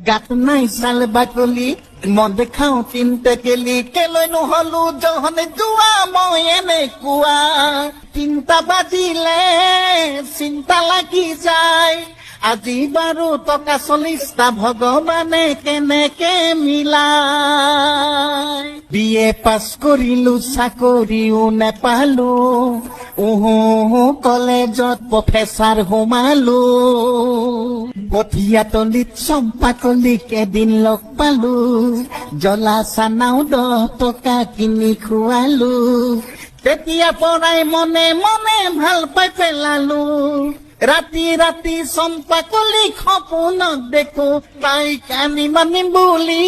গাত নাই চাল বাকলি মদে খাও তিনটে কেলি কেলৈ নহলো জহনে যোৱা মই এনেকুৱা তিনটা বাজিলে চিন্তা লাগি যায় আজি বাৰু টকা 40টা ভগৱানে কেনেকে মিলাই বিয়ে পাছ কৰিলো চাকৰিও নেপালো কলেজত প্ৰফেচাৰ সোমালো কঠীয়াতলিত চম্পাকলিক এদিন লগ পালো জ্বলা চানাও 10 টকা কিনি খুৱালো তেতিয়া পৰাই মনে মনে ভাল পাই পেলালো ৰাতি ৰাতি চম্পাকলিক সপোনত দেখো তাই কানি মানিম বুলি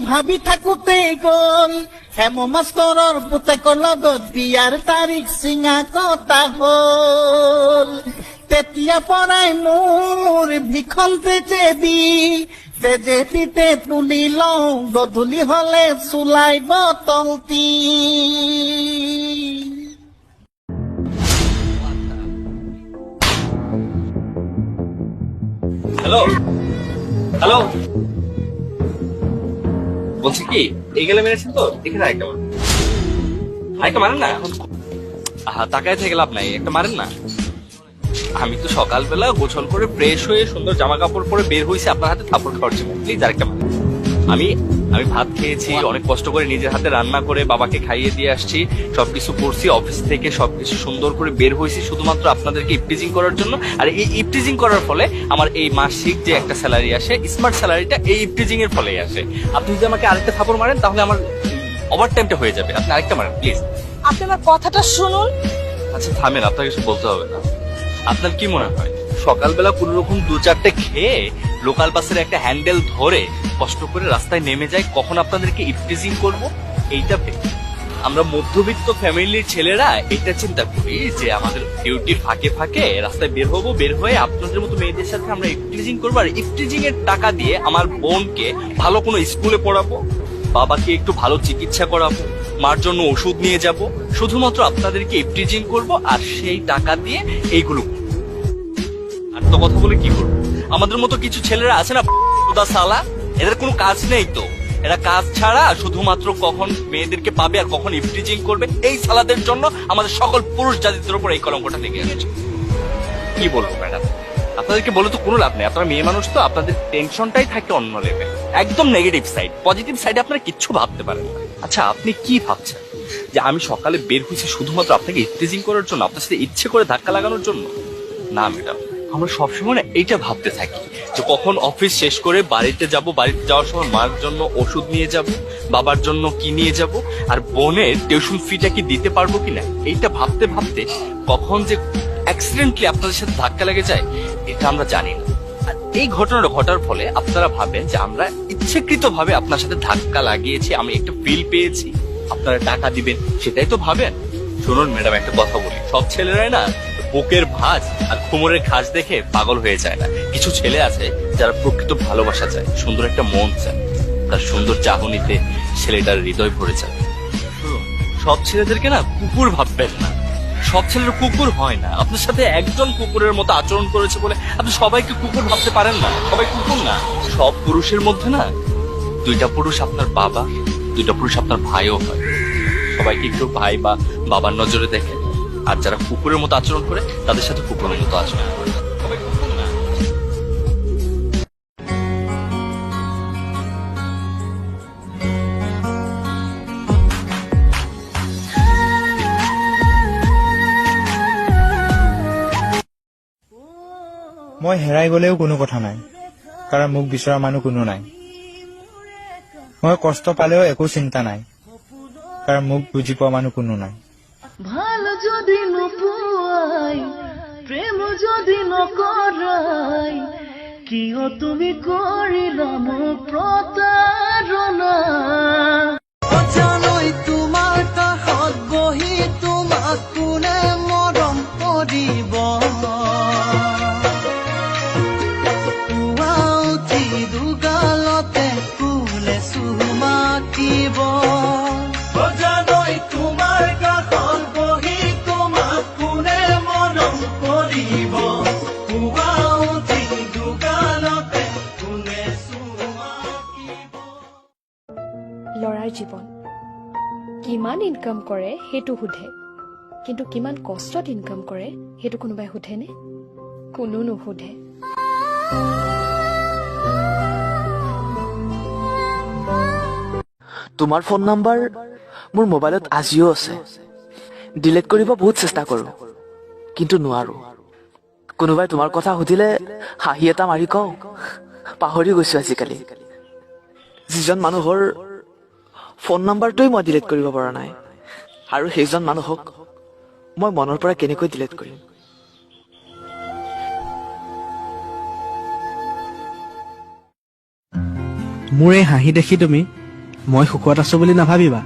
ভাবি থাকোতে গ'ল হেম মাষ্টৰৰ পুতেকৰ লগত বিয়াৰ তাৰিখ চিঙা কটা হ'ল তেতিয়া পৰাই মোৰ ভীষণ তেজেদিতে তুলি লওঁ গধূলি হলে চুলাই বটলটি হ্যালো হ্যালো বলছি কি এই গেলে মেরেছেন তো এখানে আরেকটা মারেন না তাকায় থেকে লাভ নাই একটা মারেন না আমি তো সকালবেলা গোসল করে ফ্রেশ হয়ে সুন্দর জামা কাপড় পরে বের হয়েছি আপনার হাতে থাপড় খাওয়ার জন্য প্লিজ আরেকটা মারেন আমি ভাত খেয়েছি অনেক কষ্ট করে নিজের হাতে রান্না করে বাবাকে খাইয়ে দিয়ে আসছি সবকিছু করছি অফিস থেকে সবকিছু সুন্দর করে বের হয়েছি শুধুমাত্র আপনাদেরকে ইপটিজিং করার জন্য আর এই ইপটিজিং করার ফলে আমার এই মাসিক যে একটা স্যালারি আসে স্মার্ট স্যালারিটা এই ইপটিজিং এর ফলেই আসে আপনি যদি আমাকে আরেকটা থাপড় মারেন তাহলে আমার ওভার টাইমটা হয়ে যাবে আপনি আরেকটা মারেন প্লিজ আপনি আমার কথাটা শুনুন আচ্ছা থামেন আপনাকে কিছু বলতে হবে না আপনার কি মনে হয় সকালবেলা কোন রকম 2-4টে খেয়ে লোকাল বাসের একটা হ্যান্ডেল ধরে কষ্ট করে রাস্তায় নেমে যায় কখন আপনাদেরকে ইপটিজিং করব এইটা ভেবে আমরা মধ্যবিত্ত ফ্যামিলির ছেলেরা এটা চিন্তা করি যে আমাদের ডিউটির ফাঁকে ফাঁকে রাস্তায় বের হয়ে আপনাদের মতো মেয়েদের সাথে আমরা ইপটিজিং করবো আর ইপটিজিং এর টাকা দিয়ে আমার বোনকে ভালো কোনো স্কুলে পড়াবো বাবাকে একটু ভালো চিকিৎসা করাবো মার জন্য ওষুধ নিয়ে যাব শুধুমাত্র আপনাদেরকে ইপটিজিং করব আর সেই টাকা দিয়ে এইগুলো আর তো কথা বলে কি করবো আমাদের মতো কিছু ছেলেরা আছে না সালা এদের কোনো কাজ নেই তো এরা কাজ ছাড়া শুধুমাত্র কখন মেয়েদেরকে পাবে আর কখন ইপটিজিং করবে এই সালাদের জন্য আমাদের সকল পুরুষ জাতিদের উপর এই কলঙ্কটা লেগে আছে কি বলবো ম্যাডাম আপনাদেরকে বলে তো কোনো লাভ নেই আপনারা মেয়ে মানুষ তো আপনাদের টেনশনটাই থাকে অন্য লেভেল একদম নেগেটিভ সাইড পজিটিভ সাইডে আপনারা কিচ্ছু ভাবতে পারেন না আচ্ছা আপনি কি ভাবছেন যে আমি সকালে বের হয়েছি শুধুমাত্র আপনাকে ইপটিজিং করার জন্য আপনার সাথে ইচ্ছে করে ধাক্কা লাগানোর জন্য না ম্যাডাম আমরা সবসময় না এইটা ভাবতে থাকি যে কখন অফিস শেষ করে বাড়িতে যাওয়ার সময় মার জন্য ওষুধ নিয়ে যাব বাবার জন্য কি নিয়ে যাব আর বোনের টিউশন ফিটা কি দিতে পারবো কিনা এইটা ভাবতে ভাবতে কখন যে অ্যাক্সিডেন্টলি আপনাদের সাথে ধাক্কা লেগে যায় এটা আমরা জানি না আর এই ঘটনাটা ঘটার ফলে আপনারা ভাবেন যে আমরা ইচ্ছাকৃত ভাবে আপনার সাথে ধাক্কা লাগিয়েছি আমি একটা ফিল পেয়েছি আপনারা টাকা দিবেন সেটাই তো ভাবেন শুনুন ম্যাডাম একটা কথা বলি সব ছেলেরাই না বুকের ভাঁজ আর কোমরের ঘাস দেখে পাগল হয়ে যায় না কিছু ছেলে আছে যারা প্রকৃত ভালোবাসা চায় সুন্দর একটা মন চায় তার সুন্দর চাহনিতে ছেলেটার হৃদয় ভরে যায় সব ছেলেদেরকে না কুকুর ভাববেন না সব ছেলের কুকুর হয় না আপনার সাথে একজন কুকুরের মতো আচরণ করেছে বলে আপনি সবাইকে কুকুর ভাবতে পারেন না সবাই কুকুর না সব পুরুষের মধ্যে না 2টা পুরুষ আপনার বাবা 2টা পুরুষ আপনার ভাইও হয় সবাইকে একটু ভাই বা বাবার নজরে দেখে আর যারা কুকুরের মতো আচরণ করে তাদের সাথে কুকুরের মতো আচরণ করে সবাই কুকুর না মই হেৰাই গলেও কোনো কথা নাই কাৰণ মোক বিচৰা মানুহ কোনো নাই মই কষ্ট পালেও একো চিন্তা নাই কাৰণ মোক বুজি পোৱা মানুহ কোনো নাই ভালো যদি নোপোয়াই প্রেম যদি নকরাই কিয় তুমি করিলা মোক প্রতারণা জানোই তোমাৰ কাষত বহি তোমাক কোনে মৰম কৰিব উঠি দুগালতে ফুলে চুমাকিব ল'ৰাৰ জীৱন কিমান ইনকাম কৰে সেইটো সোধে, কিন্তু কিমান কষ্টত ইনকাম কৰে সেইটো কোনোবাই সোধেনে? কোনো নুসুধে। তোমাৰ ফোন নাম্বাৰ মোৰ মোবাইলত আজিও আছে। ডিলিট কৰিব বহুত চেষ্টা কৰো, কিন্তু নোৱাৰো। কোনোবাই তোমাৰ কথা সুধিলে হাঁহি এটা মাৰি কওঁ, পাহৰি গৈছো আজিকালি। যিজন মানুহৰ ফোন নাম্বাৰটোৱেই মই ডিলিট কৰিব পৰা নাই, আৰু সেইজন মানুহক মই মনৰ পৰা কেনেকৈ ডিলিট কৰিম? মোৰ এই হাঁহি দেখি তুমি মই সুখত আছো বুলি নাভাবিবা।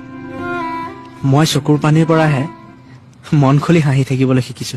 মই চকুৰ পানীৰ পৰাহে মন খুলি হাঁহি থাকিবলৈ শিকিছো।